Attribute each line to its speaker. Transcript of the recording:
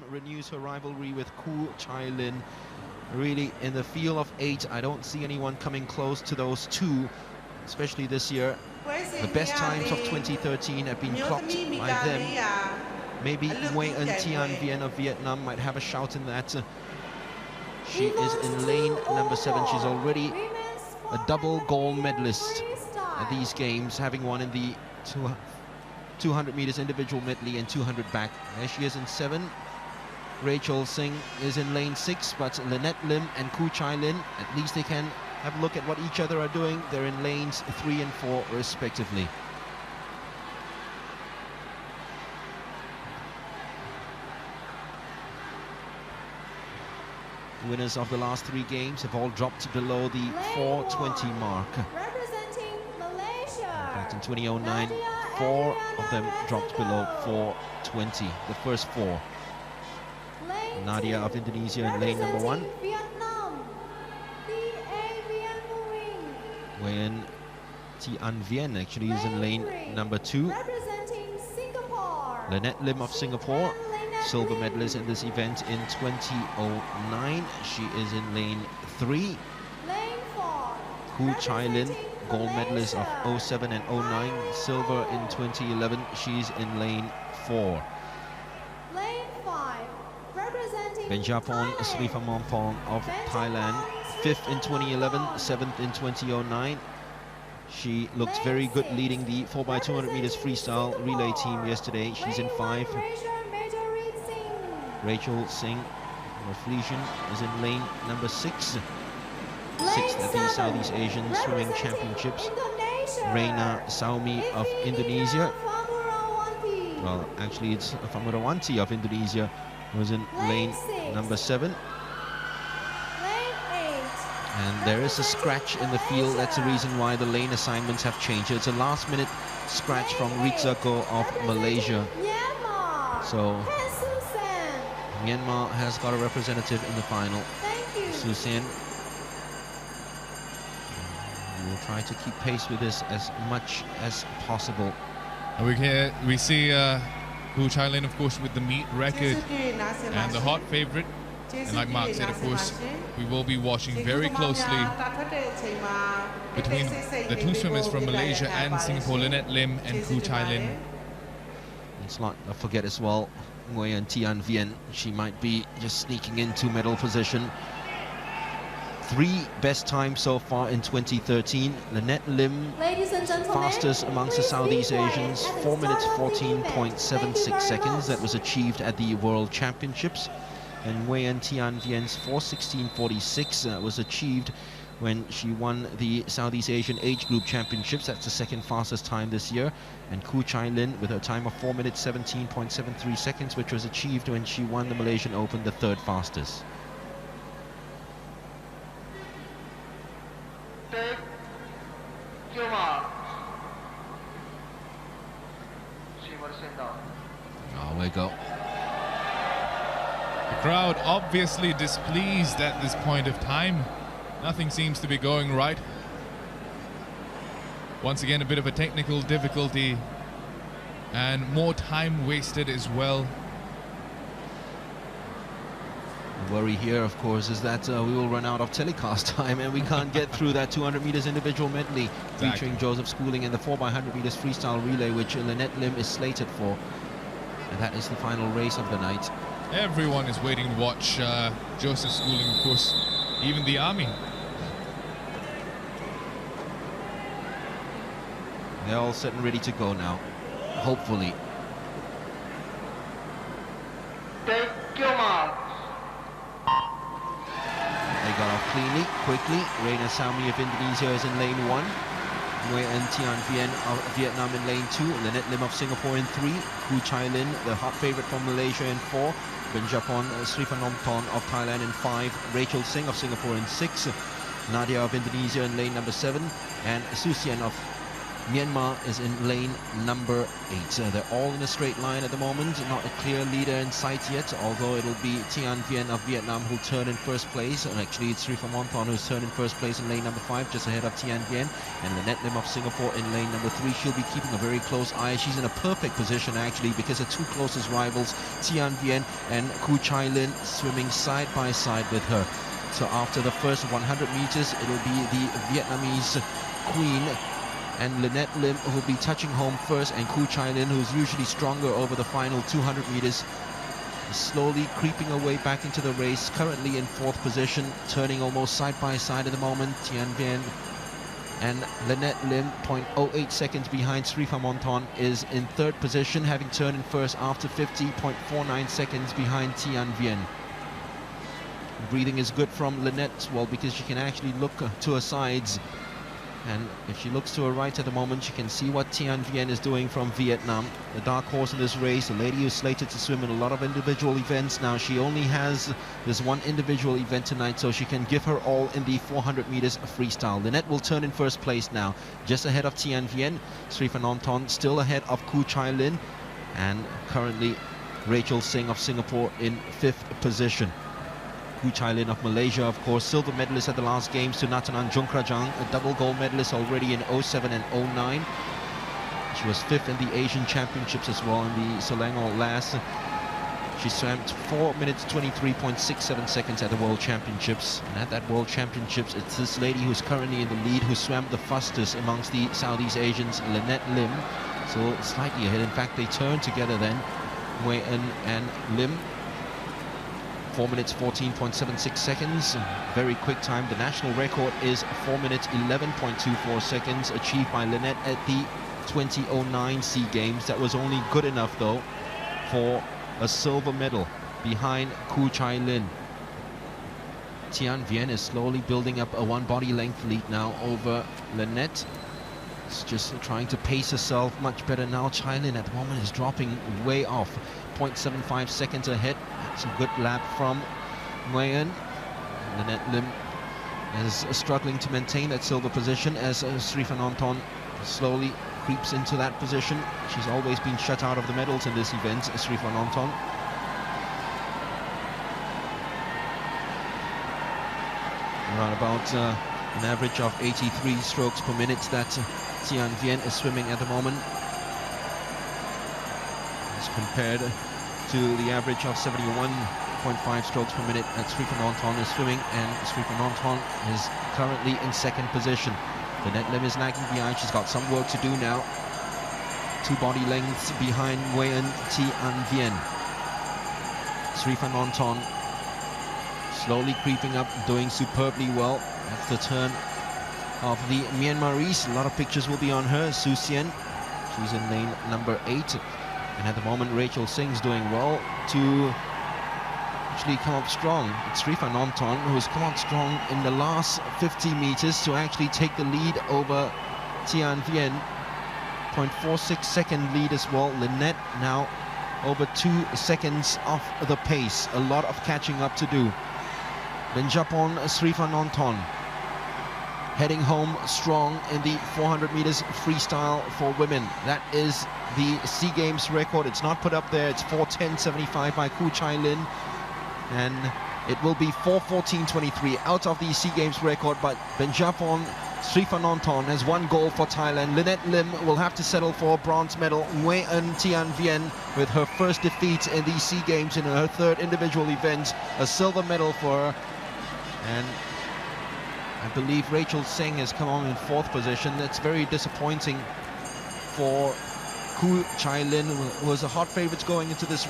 Speaker 1: renews her rivalry with Koo Chai-lin. Really, in the field of 8, I don't see anyone coming close to those two, especially this year. The best times of 2013 have been clocked by them. Maybe Nguyen Thi Vien of Vietnam might have a shout in that. She is in lane number 7. She's already a double gold medalist at these games, having won in the 200 meters individual medley and 200 back. There she is in 7. Rachel Singh is in lane 6, but Lynette Lim and Koo Chai-lin, at least they can have a look at what each other are doing. They're in lanes 3 and 4 respectively. Winners of the last 3 games have all dropped below the 4:20 mark.
Speaker 2: Representing Malaysia.
Speaker 1: In fact, in 2009, 4 of them dropped below 4:20, the first 4. Nadia of Indonesia in lane number 1.
Speaker 2: Vietnam,
Speaker 1: Nguyen Thi Vien actually is in lane number 2.
Speaker 2: representing Singapore.
Speaker 1: Lynette Lim of Singapore, silver medalist in this event in 2009. She is in lane 3.
Speaker 2: Lane 4.
Speaker 1: Koo Chai-lin, gold medalist of 07 and 09, silver in 2011. She's in lane 4.
Speaker 2: Lane 5. Representing
Speaker 1: Benjapon Sriphamampong of Thailand, 5th in 2011, 7th in 2009. She looked very good leading the 4x200 meters freestyle relay team yesterday. She's in 5. Rachel Singh of Malaysian is in lane number 6. 6th at the Southeast Asian Swimming Championships. Reina Saumi of Indonesia. Well, actually it's Famurawanti of Indonesia who's in lane number 7. And there is a scratch in the field. That's the reason why the lane assignments have changed. It's a last-minute scratch from Rizako of Malaysia. So Myanmar has got a representative in the final. Susan. We will try to keep pace with this as much as possible.
Speaker 3: We see Koo Chai-lin, of course, with the meet record and the hot favorite. And like Mark said, of course, we will be watching very closely between the 2 swimmers from Malaysia and Singapore, Lynette Lim and Koo Chai-lin.
Speaker 1: Let's not forget as well, Nguyen Thi Vien. She might be just sneaking into medal position. 3 best times so far in 2013. Lynette Lim, fastest amongst the Southeast Asians, 4 minutes 14.76 seconds. That was achieved at the World Championships. And Nguyen Thi Vien's 4:16.46 was achieved when she won the Southeast Asian Age Group Championships. That's the 2nd fastest time this year. And Koo Chai-lin with her time of 4 minutes 17.73 seconds, which was achieved when she won the Malaysian Open, the 3rd fastest. Oh, we go.
Speaker 3: The crowd obviously displeased at this point of time. Nothing seems to be going right. Once again, a bit of a technical difficulty and more time wasted as well.
Speaker 1: The worry here, of course, is that we will run out of telecast time and we can't get through that 200 meters individual medley featuring Joseph Schooling and the 4x100 meters freestyle relay, which Lynette Lim is slated for. And that is the final race of the night.
Speaker 3: Everyone is waiting to watch Joseph Schooling, of course, even the army.
Speaker 1: They're all set and ready to go now, hopefully. They got off cleanly, quickly. Reina Saumi of Indonesia is in lane 1. Nguyen Thi Vien of Vietnam in lane 2. Lynette Lim of Singapore in 3. Koo Chai-lin, the hot favorite from Malaysia, in 4. Benjapon Sriphamampong of Thailand in 5. Rachel Singh of Singapore in 6. Nadia of Indonesia in lane number 7. And Susian of Myanmar is in lane number 8. They're all in a straight line at the moment. Not a clear leader in sight yet, although it'll be Tian Vien of Vietnam who'll turn in first place. And actually, it's Sriphamathon who's turned in first place in lane number 5, just ahead of Tian Vien. And Lynette Lim of Singapore in lane number 3. She'll be keeping a very close eye. She's in a perfect position, actually, because the two closest rivals, Tian Vien and Khu Chai Lin, swimming side by side with her. So after the first 100 meters, it'll be the Vietnamese queen and Lynette Lim who will be touching home first, and Khu Chai Lin, who's usually stronger over the final 200 meters, slowly creeping her way back into the race, currently in 4th position, turning almost side by side at the moment. Tian Vien and Lynette Lim, 0.08 seconds behind Sriphamathon, is in 3rd position, having turned in first after 50.49 seconds behind Tian Vien. Breathing is good from Lynette, well, because she can actually look to her sides. And if she looks to her right at the moment, she can see what Tian Vien is doing from Vietnam. The dark horse in this race, a lady who's slated to swim in a lot of individual events. Now she only has this one individual event tonight, so she can give her all in the 400 meters freestyle. Lynette will turn in first place now, just ahead of Tian Vien. Sriphamathon still ahead of Khu Chai Lin. And currently Rachel Singh of Singapore in 5th position. Khu Chai Lin of Malaysia, of course, silver medalist at the last games to Natanan Jungkrajang, a double gold medalist already in 07 and 09. She was 5th in the Asian Championships as well in the Selangor last. She swam 4 minutes 23.67 seconds at the World Championships. And at that World Championships, it's this lady who's currently in the lead who swam the fastest amongst the Southeast Asians, Lynette Lim. So slightly ahead. In fact, they turned together then, Wei En and Lim. 4 minutes 14.76 seconds, very quick time. The national record is 4 minutes 11.24 seconds, achieved by Lynette at the 2009 SEA Games. That was only good enough though for a silver medal behind Khu Chai Lin. Tian Vien is slowly building up a one body length lead now over Lynette. It's just trying to pace herself much better now. Chai Lin at the moment is dropping way off, 0.75 seconds ahead. That's a good lap from Nguyen. Lynette Lim is struggling to maintain that silver position as Sriphamathon slowly creeps into that position. She's always been shut out of the medals in this event, Sriphamathon. Around about an average of 83 strokes per minute that Tian Vien is swimming at the moment, as compared to the average of 71.5 strokes per minute that Sriphamathon is swimming, and Sriphamathon is currently in 2nd position. Lynette Lim is lagging behind. She's got some work to do now. 2 body lengths behind Nguyen Tian Vien. Sriphamathon slowly creeping up, doing superbly well. That's the turn of the Myanmarese. A lot of pictures will be on her. Su Sien, she's in lane number 8. And at the moment, Rachel Singh's doing well to actually come up strong. It's Sriphamathon who's come up strong in the last 50 meters to actually take the lead over Tian Vien. 0.46 second lead as well. Lynette now over 2 seconds off the pace. A lot of catching up to do. Benjapon Sriphamathon heading home strong in the 400 meters freestyle for women. That is the SEA Games record. It's not put up there. It's 4:10.75 by Khu Chai Lin, and it will be 4:14.23 out of the SEA Games record. But Benjapon Sriphamathon has 1 goal for Thailand. Lynette Lim will have to settle for a bronze medal. Nguyen Tian Vien with her first defeat in the SEA Games in her 3rd individual event, a silver medal for her. And I believe Rachel Singh has come on in 4th position. That's very disappointing for Khu Chai Lin, who was a hot favourite going into this